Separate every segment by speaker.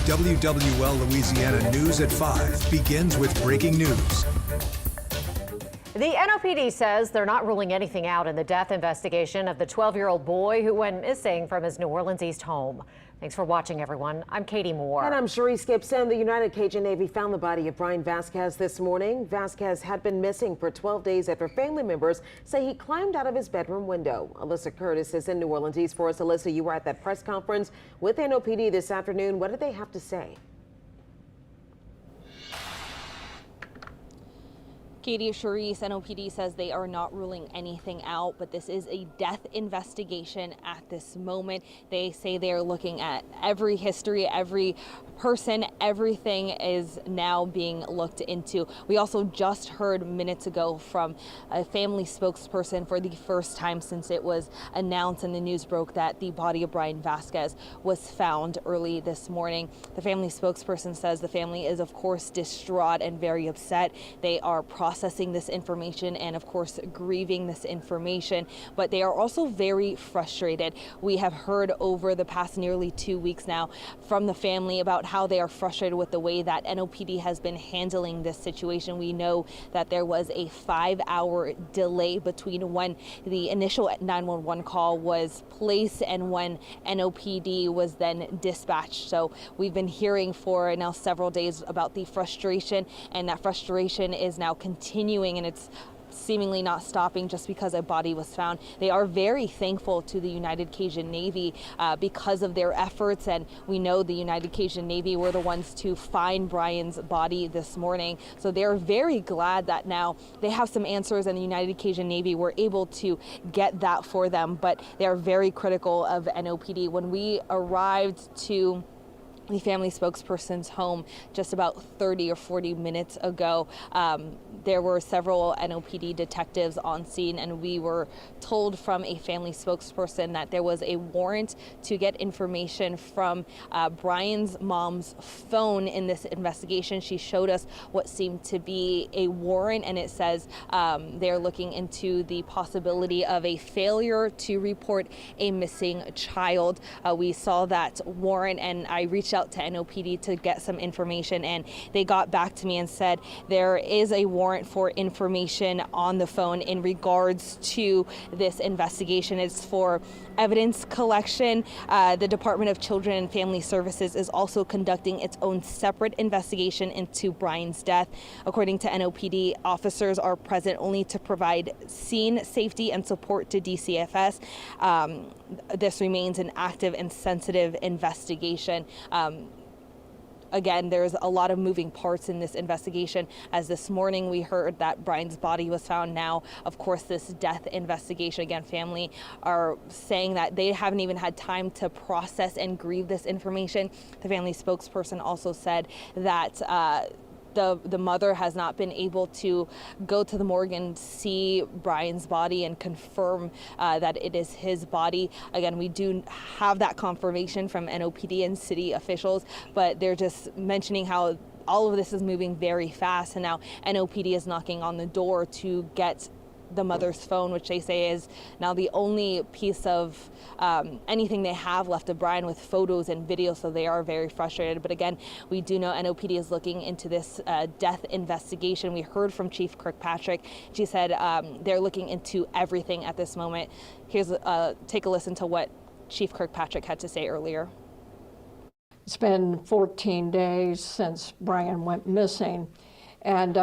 Speaker 1: WWL Louisiana News at 5 begins with breaking news.
Speaker 2: The NOPD says they're not ruling anything out in the death investigation of the 12-year-old boy who went missing from his New Orleans East home. Thanks for watching, everyone. I'm Katie Moore.
Speaker 3: And I'm Cherise Gibson. The United Cajun Navy found the body of Bryan Vasquez this morning. Vasquez had been missing for 12 days after family members say he climbed out of his bedroom window. Alyssa Curtis is in New Orleans East for us. Alyssa, you were at that press conference with NOPD this afternoon. What did they have to say?
Speaker 4: Katie, Cherise, NOPD says they are not ruling anything out, but this is a death investigation at this moment. They say they are looking at every history, every person, everything is now being looked into. We also just heard minutes ago from a family spokesperson for the first time since it was announced and the news broke that the body of Bryan Vasquez was found early this morning. The family spokesperson says the family is, of course, distraught and very upset. They are processing this information and, of course, grieving this information, but they are also very frustrated. We have heard over the past nearly 2 weeks now from the family about how they are frustrated with the way that NOPD has been handling this situation. We know that there was a 5-hour delay between when the initial 911 call was placed and when NOPD was then dispatched. So we've been hearing for now several days about the frustration, and that frustration is now continuing, and it's seemingly not stopping just because a body was found. They are very thankful to the United Cajun Navy because of their efforts, and we know the United Cajun Navy were the ones to find Bryan's body this morning. So they're very glad that now they have some answers and the United Cajun Navy were able to get that for them, but they are very critical of NOPD. When we arrived to the family spokesperson's home just about 30 or 40 minutes ago, there were several NOPD detectives on scene, and we were told from a family spokesperson that there was a warrant to get information from Bryan's mom's phone in this investigation. She showed us what seemed to be a warrant, and it says they're looking into the possibility of a failure to report a missing child. We saw that warrant, and I reached out to NOPD to get some information, and they got back to me and said there is a warrant for information on the phone in regards to this investigation. It's for evidence collection. The Department of Children and Family Services is also conducting its own separate investigation into Bryan's death. According to NOPD, officers are present only to provide scene safety and support to DCFS. This remains an active and sensitive investigation. Again, there's a lot of moving parts in this investigation. As this morning we heard that Bryan's body was found. Now, of course, this death investigation, again, family are saying that they haven't even had time to process and grieve this information. The family spokesperson also said that the mother has not been able to go to the morgue and see Bryan's body and confirm that it is his body. Again, we do have that confirmation from NOPD and city officials, but they're just mentioning how all of this is moving very fast, and now NOPD is knocking on the door to get the mother's phone, which they say is now the only piece of anything they have left of Bryan with photos and videos, so they are very frustrated. But again, we do know NOPD is looking into this death investigation. We heard from Chief Kirkpatrick. She said they're looking into everything at this moment. Here's take a listen to what Chief Kirkpatrick had to say earlier.
Speaker 5: It's been 14 days since Bryan went missing. And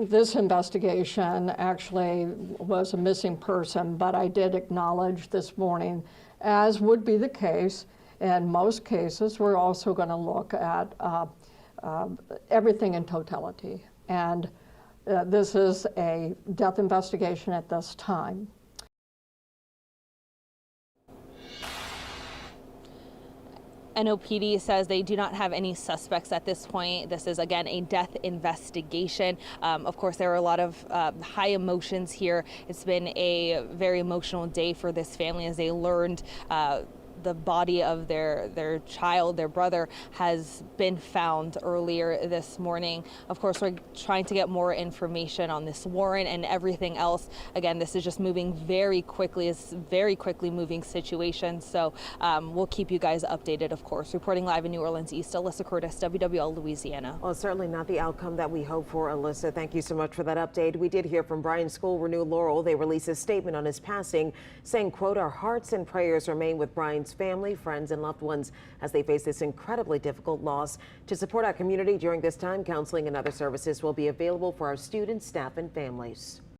Speaker 5: this investigation actually was a missing person, but I did acknowledge this morning, as would be the case in most cases, we're also going to look at everything in totality. And this is a death investigation at this time.
Speaker 4: NOPD says they do not have any suspects at this point. This is, again, a death investigation. Of course, there are a lot of high emotions here. It's been a very emotional day for this family as they learned the body of their child, their brother, has been found earlier this morning. Of course, we're trying to get more information on this warrant and everything else. Again, this is just moving very quickly. It's a very quickly moving situation. So we'll keep you guys updated, of course. Reporting live in New Orleans East, Alyssa Curtis, WWL Louisiana.
Speaker 3: Well, certainly not the outcome that we hope for, Alyssa. Thank you so much for that update. We did hear from Bryan's school, Renew Laurel. They released a statement on his passing saying, quote, "Our hearts and prayers remain with Bryan's family, friends, and loved ones as they face this incredibly difficult loss. To support our community during this time, counseling and other services will be available for our students, staff, and families."